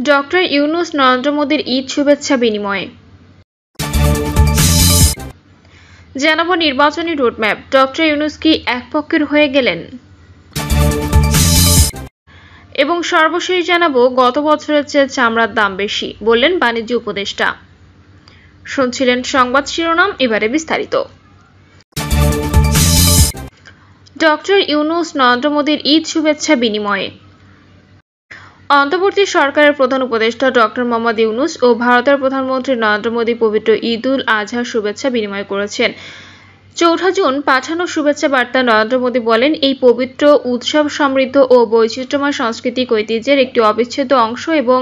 Doctor Yunus Narendra মোদীর ঈদ শুভেচ্ছা বিনিময়ে। জানাবো নির্বাচনী রোডম্যাপ, ডক্টর ইউনূস কি এক পক্ষের হয়ে গেলেন? এবং সর্বশেষ জানাবো গত বছরের চেয়ে চামড়ার দাম বেশি, বললেন বাণিজ্য উপদেষ্টা। শুনছিলেন সংবাদ শিরোনাম, এবারে বিস্তারিত। ডক্টর ইউনূস নরেন্দ্র মোদীর ঈদ শুভেচ্ছা বিনিময়ে। অন্তর্বর্তী সরকারের প্রধান উপদেষ্টা ডক্টর মোহাম্মদ ইউনূস ও ভারতের প্রধানমন্ত্রী নরেন্দ্র মোদী পবিত্র ঈদ উল আজহার শুভেচ্ছা বিনিময় করেছেন। 4 জুন পাঠানো শুভেচ্ছা বার্তা নরেন্দ্র মোদী বলেন, এই পবিত্র উৎসব সমৃদ্ধ ও বৈচিত্র্যময় সাংস্কৃতিক ঐতিহ্যের একটি অবিচ্ছেদ্য অংশ এবং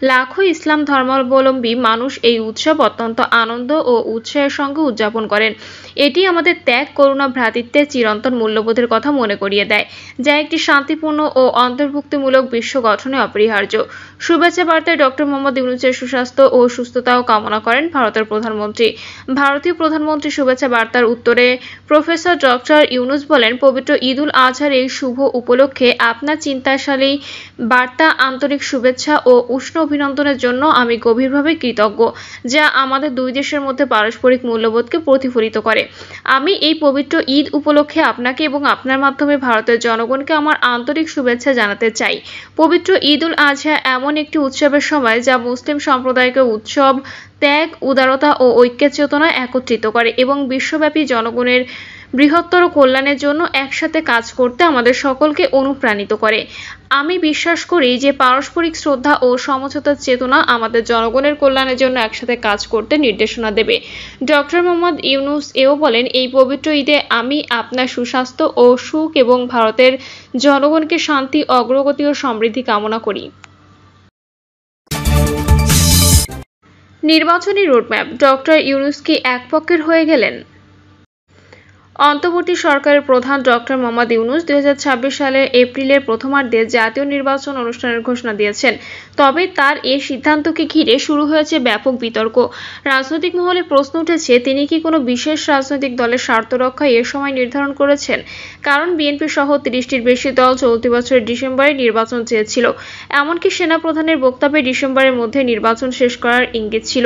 লাখো ইসলাম ধর্মাবলম্বী মানুষ এই উৎসব অত্যন্ত আনন্দ ও উৎসাহের সঙ্গে উদযাপন করেন। এটি আমাদের ত্যাগ, করুণা, ভ্রাতৃত্বের চিরন্তন মূল্যবোধের কথা মনে করিয়ে দেয়, যা একটি শান্তিপূর্ণ ও অন্তর্ভুক্তিমূলক বিশ্ব গঠনে অপরিহার্য। শুভেচ্ছা বার্তায় ডক্টর মোহাম্মদ ইউনূসের সুস্বাস্থ্য ও সুস্থতাও কামনা করেন ভারতের প্রধানমন্ত্রী। ভারতীয় প্রধানমন্ত্রী শুভেচ্ছা বার্তার উত্তরে প্রফেসর ডক্টর ইউনূস বলেন, পবিত্র ঈদ উল আজহার এই শুভ উপলক্ষে আপনার চিন্তাশালী বার্তা, আন্তরিক শুভেচ্ছা ও উষ্ণ অভিনন্দনের জন্য আমি গভীরভাবে কৃতজ্ঞ, যা আমাদের দুই দেশের মধ্যে পারস্পরিক মূল্যবোধকে প্রতিফলিত করে। আমি এই পবিত্র ঈদ উপলক্ষে আপনাকে এবং আপনার মাধ্যমে ভারতের জনগণকে আমার আন্তরিক শুভেচ্ছা জানাতে চাই। পবিত্র ঈদ উল আজহা এমন একটি উৎসবের সময় যা মুসলিম সম্প্রদায়কে উৎসব, ত্যাগ, উদারতা ও ঐক্যের চেতনায় একত্রিত করে এবং বিশ্বব্যাপী জনগণের বৃহত্তর কল্যাণের জন্য একসাথে কাজ করতে আমাদের সকলকে অনুপ্রাণিত করে। আমি বিশ্বাস করি যে পারস্পরিক শ্রদ্ধা ও সমঝোতার চেতনা আমাদের জনগণের কল্যাণের জন্য একসাথে কাজ করতে নির্দেশনা দেবে। ডক্টর মোহাম্মদ ইউনূস এও বলেন, এই পবিত্র ঈদে আমি আপনার সুস্বাস্থ্য ও সুখ এবং ভারতের জনগণকে শান্তি, অগ্রগতি ও সমৃদ্ধি কামনা করি। নির্বাচনী রোডম্যাপ, ডক্টর ইউনূস কি এক পক্ষের হয়ে গেলেন? অন্তর্বর্তী সরকারের প্রধান ডক্টর মোহাম্মদ ইউনূস 2026 সালের এপ্রিলের প্রথমার্ধে জাতীয় নির্বাচন অনুষ্ঠানের ঘোষণা দিয়েছেন। তবে তার এই সিদ্ধান্তকে ঘিরে শুরু হয়েছে ব্যাপক বিতর্ক। রাজনৈতিক মহলে প্রশ্ন উঠেছে, তিনি কি কোনো বিশেষ রাজনৈতিক দলের স্বার্থ রক্ষায় এর সময় নির্ধারণ করেছেন? কারণ বিএনপি সহ 30টির বেশি দল চলতি বছরের ডিসেম্বরে নির্বাচন চেয়েছিল। এমনকি সেনাপ্রধানের বক্তব্যে ডিসেম্বরের মধ্যে নির্বাচন শেষ করার ইঙ্গিত ছিল।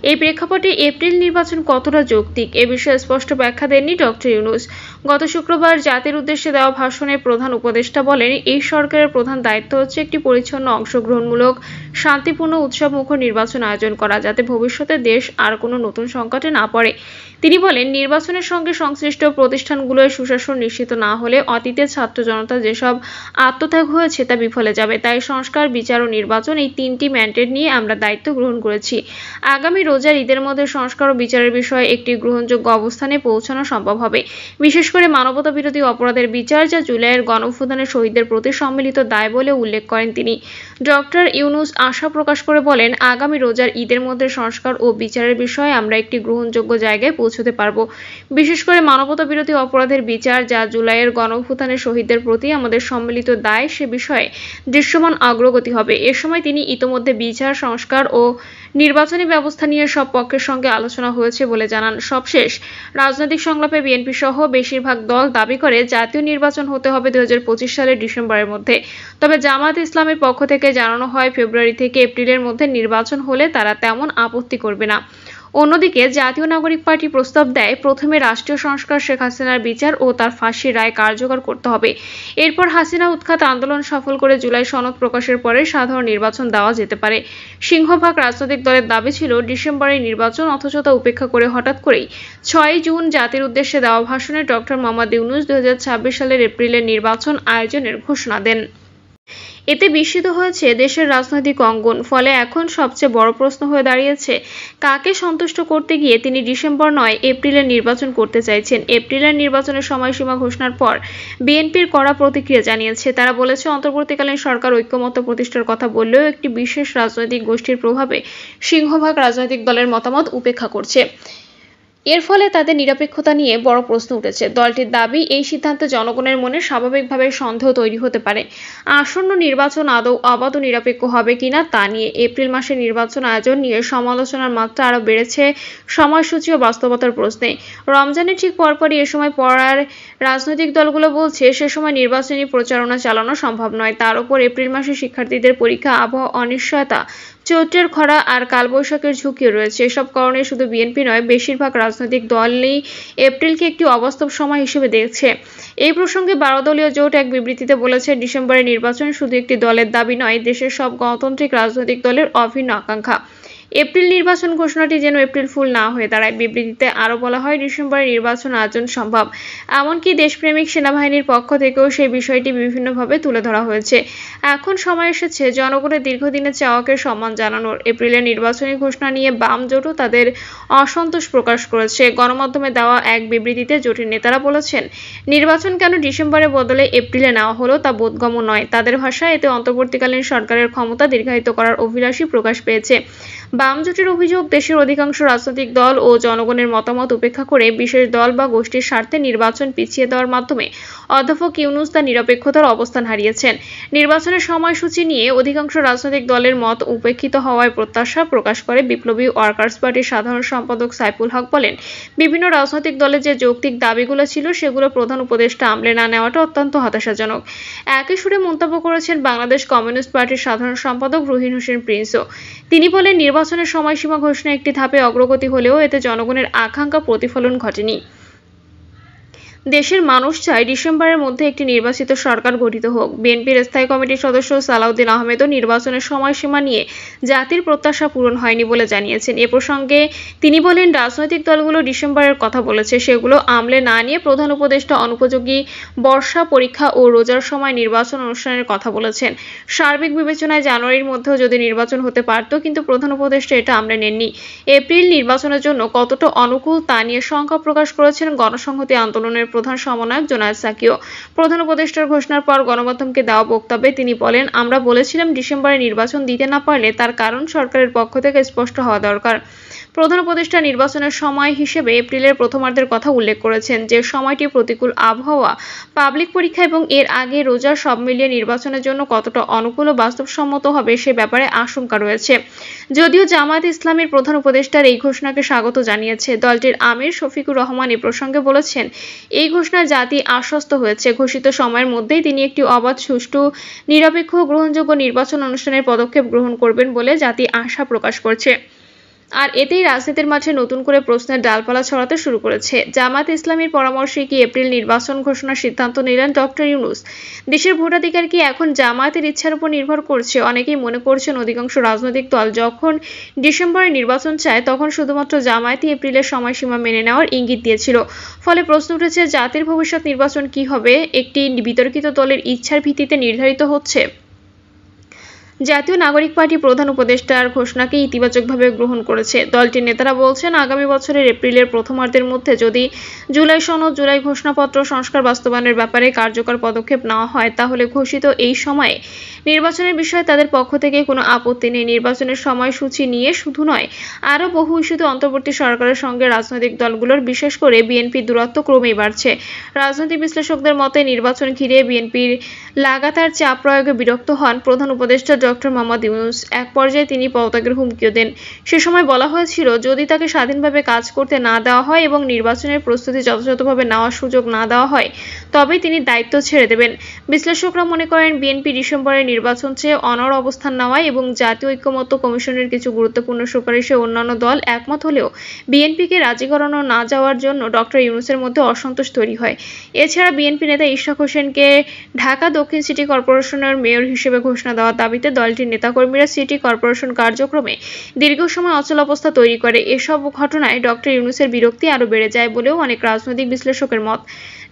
এই প্রেক্ষাপটে এপ্রিল নির্বাচন কতটা যৌক্তিক, এ বিষয়ে স্পষ্ট ব্যাখ্যা দেননি ডক্টর ইউনূস। গত শুক্রবার জাতির উদ্দেশ্যে দেওয়া ভাষণে প্রধান উপদেষ্টা বলেন, এই সরকারের প্রধান দায়িত্ব হচ্ছে একটি পরিচ্ছন্ন, অংশগ্রহণমূলক, শান্তিপূর্ণ, উৎসবমুখর নির্বাচন আয়োজন করা, যাতে ভবিষ্যতে দেশ আর কোনো নতুন সংকটে না পড়ে। তিনি বলেন, নির্বাচনের সঙ্গে সংশ্লিষ্ট প্রতিষ্ঠানগুলোর সুশাসন নিশ্চিত না হলে অতীতে ছাত্র জনতা যেসব আত্মত্যাগ হয়েছে তা বিফলে যাবে। তাই সংস্কার, বিচার ও নির্বাচন, এই 3টি ম্যান্ডেট নিয়ে আমরা দায়িত্ব গ্রহণ করেছি। আগামী রোজার ঈদের মধ্যে সংস্কার ও বিচারের বিষয়ে একটি গ্রহণযোগ্য অবস্থানে পৌঁছানো সম্ভব হবে, বিশেষ করে মানবতা বিরোধী অপরাধের বিচার, যা জুলাইয়ের গণঅভ্যুত্থানের শহীদদের প্রতি সম্মিলিত দায় বলে উল্লেখ করেন তিনি। ডক্টর ইউনূস আশা প্রকাশ করে বলেন, আগামী রোজার ঈদের মধ্যে সংস্কার ও বিচারের বিষয়ে আমরা একটি গ্রহণযোগ্য জায়গায় পৌঁছতে পারব, বিশেষ করে মানবতা বিরোধী অপরাধের বিচার, যা জুলাইয়ের গণঅভ্যুত্থানের শহীদদের প্রতি আমাদের সম্মিলিত দায়, সে বিষয়ে দৃশ্যমান অগ্রগতি হবে। এ সময় তিনি ইতোমধ্যে বিচার, সংস্কার ও নির্বাচনী ব্যবস্থা নিয়ে সব পক্ষের সঙ্গে আলোচনা হয়েছে বলে জানান। সবশেষ রাজনৈতিক সংলাপে বিএনপি সহ বেশিরভাগ দল দাবি করে জাতীয় নির্বাচন হতে হবে 2025 সালের ডিসেম্বরের মধ্যে। তবে জামায়াতে ইসলামের পক্ষ থেকে জানানো হয়, ফেব্রুয়ারি থেকে এপ্রিলের মধ্যে নির্বাচন হলে তারা তেমন আপত্তি করবে না। অন্যদিকে জাতীয় নাগরিক পার্টি প্রস্তাব দেয়, প্রথমে রাষ্ট্রীয় সংস্কার, শেখ হাসিনার বিচার ও তার ফাঁসির রায় কার্যকর করতে হবে। এরপর হাসিনা উৎখাত আন্দোলন সফল করে জুলাই সনদ প্রকাশের পরে সাধারণ নির্বাচন দেওয়া যেতে পারে। সিংহভাগ রাজনৈতিক দলের দাবি ছিল ডিসেম্বরের নির্বাচন, অথচ তা উপেক্ষা করে হঠাৎ করেই 6 জুন জাতির উদ্দেশ্যে দেওয়া ভাষণে ডক্টর মোহাম্মদ ইউনূস 2026 সালের এপ্রিলের নির্বাচন আয়োজনের ঘোষণা দেন। এতে বিস্মিত হয়েছে দেশের রাজনৈতিক অঙ্গন। ফলে এখন সবচেয়ে বড় প্রশ্ন হয়ে দাঁড়িয়েছে, কাকে সন্তুষ্ট করতে গিয়ে তিনি ডিসেম্বর নয় এপ্রিলের নির্বাচন করতে চাইছেন। এপ্রিলের নির্বাচনের সময়সীমা ঘোষণার পর বিএনপির কড়া প্রতিক্রিয়া জানিয়েছে। তারা বলেছে, অন্তর্বর্তীকালীন সরকার ঐক্যমত্য প্রতিষ্ঠার কথা বললেও একটি বিশেষ রাজনৈতিক গোষ্ঠীর প্রভাবে সিংহভাগ রাজনৈতিক দলের মতামত উপেক্ষা করছে। এর ফলে তাদের নিরপেক্ষতা নিয়ে বড় প্রশ্ন উঠেছে। দলটির দাবি, এই সিদ্ধান্তে জনগণের মনে স্বাভাবিকভাবে সন্দেহ তৈরি হতে পারে। আসন্ন নির্বাচন আদৌ অবাধ ও নিরপেক্ষ হবে কিনা তা নিয়ে এপ্রিল মাসে নির্বাচন আয়োজন নিয়ে সমালোচনার মাত্রা আরও বেড়েছে সময়সূচি ও বাস্তবতার প্রশ্নে। রমজানের ঠিক পরপরই এ সময় পড়ার রাজনৈতিক দলগুলো বলছে সে সময় নির্বাচনী প্রচারণা চালানো সম্ভব নয়। তার উপর এপ্রিল মাসে শিক্ষার্থীদের পরীক্ষা, আবহাওয়া অনিশ্চয়তা, চৈত্রের খরা আর কালবৈশাখীর ঝুঁকিও রয়েছে। এসব কারণে শুধু বিএনপি নয়, বেশিরভাগ রাজনৈতিক দলই এপ্রিলকে একটি অবাস্তব সময় হিসেবে দেখছে। এই প্রসঙ্গে 12 দলীয় জোট এক বিবৃতিতে বলেছে, ডিসেম্বরের নির্বাচন শুধু একটি দলের দাবি নয়, দেশের সব গণতান্ত্রিক রাজনৈতিক দলের অভিন্ন আকাঙ্ক্ষা। এপ্রিল নির্বাচন ঘোষণাটি যেন এপ্রিল ফুল না হয়ে দাঁড়ায়। বিবৃতিতে আরও বলা হয়, ডিসেম্বরে নির্বাচন আয়োজন সম্ভব। এমনকি দেশপ্রেমিক সেনাবাহিনীর পক্ষ থেকেও সেই বিষয়টি বিভিন্নভাবে তুলে ধরা হয়েছে। এখন সময় এসেছে জনগণের দীর্ঘদিনের চাওয়াকে সম্মান জানানোর। এপ্রিলের নির্বাচনী ঘোষণা নিয়ে বাম জোটও তাদের অসন্তোষ প্রকাশ করেছে। গণমাধ্যমে দেওয়া এক বিবৃতিতে জোটের নেতারা বলেছেন, নির্বাচন কেন ডিসেম্বরের বদলে এপ্রিলে নেওয়া হলো তা বোধগম্য নয়। তাদের ভাষায়, এতে অন্তর্বর্তীকালীন সরকারের ক্ষমতা দীর্ঘায়িত করার অভিলাষী প্রকাশ পেয়েছে। বাম জোটের অভিযোগ, দেশের অধিকাংশ রাজনৈতিক দল ও জনগণের মতামত উপেক্ষা করে বিশেষ দল বা গোষ্ঠীর স্বার্থে নির্বাচন পিছিয়ে দেওয়ার মাধ্যমে অধ্যাপক ইউনূস তার নিরপেক্ষতার অবস্থান হারিয়েছেন। নির্বাচনের সময়সূচি নিয়ে অধিকাংশ রাজনৈতিক দলের মত উপেক্ষিত হওয়ায় প্রত্যাশা প্রকাশ করে বিপ্লবী ওয়ার্কার্স পার্টির সাধারণ সম্পাদক সাইফুল হক বলেন, বিভিন্ন রাজনৈতিক দলের যে যৌক্তিক দাবিগুলো ছিল সেগুলো প্রধান উপদেষ্টা আমলে না নেওয়াটা অত্যন্ত হতাশাজনক। একই সুরে মন্তব্য করেছেন বাংলাদেশ কমিউনিস্ট পার্টির সাধারণ সম্পাদক রুহিন হোসেন প্রিন্সও। তিনি বলেন, নির্বাচনের সময়সীমা ঘোষণা একটি ধাপে অগ্রগতি হলেও এতে জনগণের আকাঙ্ক্ষা প্রতিফলন ঘটেনি। দেশের মানুষ চায় ডিসেম্বরের মধ্যে একটি নির্বাচিত সরকার গঠিত হোক। বিএনপির স্থায়ী কমিটির সদস্য সালাউদ্দিন আহমেদও নির্বাচনের সময়সীমা নিয়ে জাতির প্রত্যাশা পূরণ হয়নি বলে জানিয়েছেন। এ প্রসঙ্গে তিনি বলেন, রাজনৈতিক দলগুলো ডিসেম্বরের কথা বলেছে, সেগুলো আমলে না নিয়ে প্রধান উপদেষ্টা অনুপযোগী বর্ষা, পরীক্ষা ও রোজার সময় নির্বাচন অনুষ্ঠানের কথা বলেছেন। সার্বিক বিবেচনায় জানুয়ারির মধ্যেও যদি নির্বাচন হতে পারত, কিন্তু প্রধান উপদেষ্টা এটা আমলে নেননি। এপ্রিল নির্বাচনের জন্য কতটা অনুকূল তা নিয়ে শঙ্কা প্রকাশ করেছেন গণসংহতি আন্দোলনের প্রধান সমন্বয়ক জোনায়েদ সাকিও। প্রধান উপদেষ্টার ঘোষণার পর গণমাধ্যমকে দেওয়া বক্তব্যে তিনি বলেন, আমরা বলেছিলাম ডিসেম্বরে নির্বাচন দিতে না পারলে তার কারণ সরকারের পক্ষ থেকে স্পষ্ট হওয়া দরকার। প্রধান উপদেষ্টা নির্বাচনের সময় হিসেবে এপ্রিলের প্রথমার্ধের কথা উল্লেখ করেছেন, যে সময়টি প্রতিকূল আবহাওয়া, পাবলিক পরীক্ষা এবং এর আগে রোজা সব মিলিয়ে নির্বাচনের জন্য কতটা অনুকূল ও বাস্তবসম্মত হবে সে ব্যাপারে আশঙ্কা রয়েছে। যদিও জামায়াতে ইসলামীর প্রধান উপদেষ্টার এই ঘোষণাকে স্বাগত জানিয়েছে। দলটির আমির শফিকুর রহমান এ প্রসঙ্গে বলেছেন, এই ঘোষণায় জাতি আশ্বস্ত হয়েছে। ঘোষিত সময়ের মধ্যেই তিনি একটি অবাধ, সুষ্ঠু, নিরপেক্ষ ও গ্রহণযোগ্য নির্বাচন অনুষ্ঠানের পদক্ষেপ গ্রহণ করবেন বলে জাতি আশা প্রকাশ করছে। আর এতেই রাজনীতির মাঠে নতুন করে প্রশ্নের ডালপালা ছড়াতে শুরু করেছে। জামায়াতে ইসলামীর পরামর্শে কি এপ্রিল নির্বাচন ঘোষণার সিদ্ধান্ত নিলেন ডক্টর ইউনূস? দেশের ভোটাধিকার কি এখন জামায়াতের ইচ্ছার উপর নির্ভর করছে? অনেকেই মনে করছেন, অধিকাংশ রাজনৈতিক দল যখন ডিসেম্বরে নির্বাচন চায়, তখন শুধুমাত্র জামায়াতই এপ্রিলের সময়সীমা মেনে নেওয়ার ইঙ্গিত দিয়েছিল। ফলে প্রশ্ন উঠেছে, জাতির ভবিষ্যৎ নির্বাচন কি হবে একটি বিতর্কিত দলের ইচ্ছার ভিত্তিতে নির্ধারিত হচ্ছে? জাতীয় নাগরিক পার্টি প্রধান উপদেষ্টার ঘোষণাকে ইতিবাচকভাবে গ্রহণ করেছে। দলটির নেতারা বলছেন, আগামী বছরের এপ্রিলের প্রথমার্ধের মধ্যে যদি জুলাই সনদ, জুলাই ঘোষণাপত্র সংস্কার বাস্তবায়নের ব্যাপারে কার্যকর পদক্ষেপ নেওয়া হয়, তাহলে ঘোষিত এই সময়ে নির্বাচনের বিষয়ে তাদের পক্ষ থেকে কোনো আপত্তি নেই। নির্বাচনের সময়সূচি নিয়ে শুধু নয়, আরও বহু ইস্যুতে অন্তর্বর্তী সরকারের সঙ্গে রাজনৈতিক দলগুলোর, বিশেষ করে বিএনপির দূরত্ব ক্রমেই বাড়ছে। রাজনৈতিক বিশ্লেষকদের মতে, নির্বাচন ঘিরে বিএনপির লাগাতার চাপ প্রয়োগে বিরক্ত হন প্রধান উপদেষ্টা ডক্টর মোহাম্মদ ইউনূস। এক পর্যায়ে তিনি পদত্যাগের হুমকিও দেন। সে সময় বলা হয়েছিল, যদি তাকে স্বাধীনভাবে কাজ করতে না দেওয়া হয় এবং নির্বাচনের প্রস্তুতি যথাযথভাবে নেওয়ার সুযোগ না দেওয়া হয়, তবেই তিনি দায়িত্ব ছেড়ে দেবেন। বিশ্লেষকরা মনে করেন, বিএনপি ডিসেম্বরের নির্বাচন চেয়ে অনড় অবস্থান নেওয়ায় এবং জাতীয় ঐক্যমত্য কমিশনের কিছু গুরুত্বপূর্ণ সুপারিশে অন্যান্য দল একমত হলেও বিএনপিকে রাজি করানো না যাওয়ার জন্য ডক্টর ইউনূসের মধ্যে অসন্তোষ তৈরি হয়। এছাড়া বিএনপি নেতা ইশরাক হোসেনকে ঢাকা দক্ষিণ সিটি কর্পোরেশনের মেয়র হিসেবে ঘোষণা দেওয়ার দাবিতে দলটির নেতাকর্মীরা সিটি কর্পোরেশন কার্যক্রমে দীর্ঘ সময় অচলাবস্থা তৈরি করে। এসব ঘটনায় ডক্টর ইউনূসের বিরক্তি আরও বেড়ে যায় বলেও অনেক রাজনৈতিক বিশ্লেষকের মত।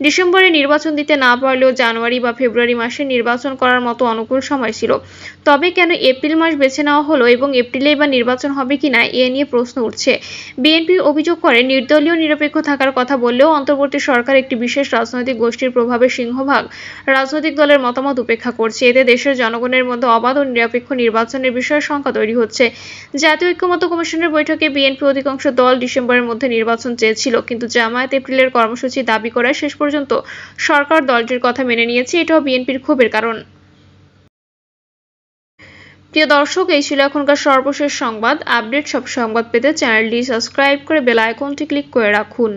ডিসেম্বরে নির্বাচন দিতে না পারলেও জানুয়ারি বা ফেব্রুয়ারি মাসে নির্বাচন করার মতো অনুকূল সময় ছিল। তবে কেন এপ্রিল মাস বেছে নেওয়া হলো এবং এপ্রিলেই বা নির্বাচন হবে কিনা এ নিয়ে প্রশ্ন উঠছে। বিএনপি অভিযোগ করে নির্দলীয় নিরপেক্ষ থাকার কথা বললেও অন্তর্বর্তী সরকার একটি বিশেষ রাজনৈতিক গোষ্ঠীর প্রভাবে সিংহভাগ রাজনৈতিক দলের মতামত উপেক্ষা করছে। এতে দেশের জনগণের মধ্যে অবাধ ও নিরপেক্ষ নির্বাচনের বিষয়ে শঙ্কা তৈরি হচ্ছে। জাতীয় ঐক্যমত্য কমিশনের বৈঠকে বিএনপি অধিকাংশ দল ডিসেম্বরের মধ্যে নির্বাচন চেয়েছিল, কিন্তু জামায়াত এপ্রিলের কর্মসূচি দাবি করায় শেষ পর্যন্ত সরকার দলটির কথা মেনে নিয়েছে। এটাও বিএনপির ক্ষোভের কারণ। প্রিয় দর্শক, এই ছিল এখনকার সর্বশেষ সংবাদ আপডেট। সব সংবাদ পেতে চ্যানেলটি সাবস্ক্রাইব করে বেল আইকনটি ক্লিক করে রাখুন।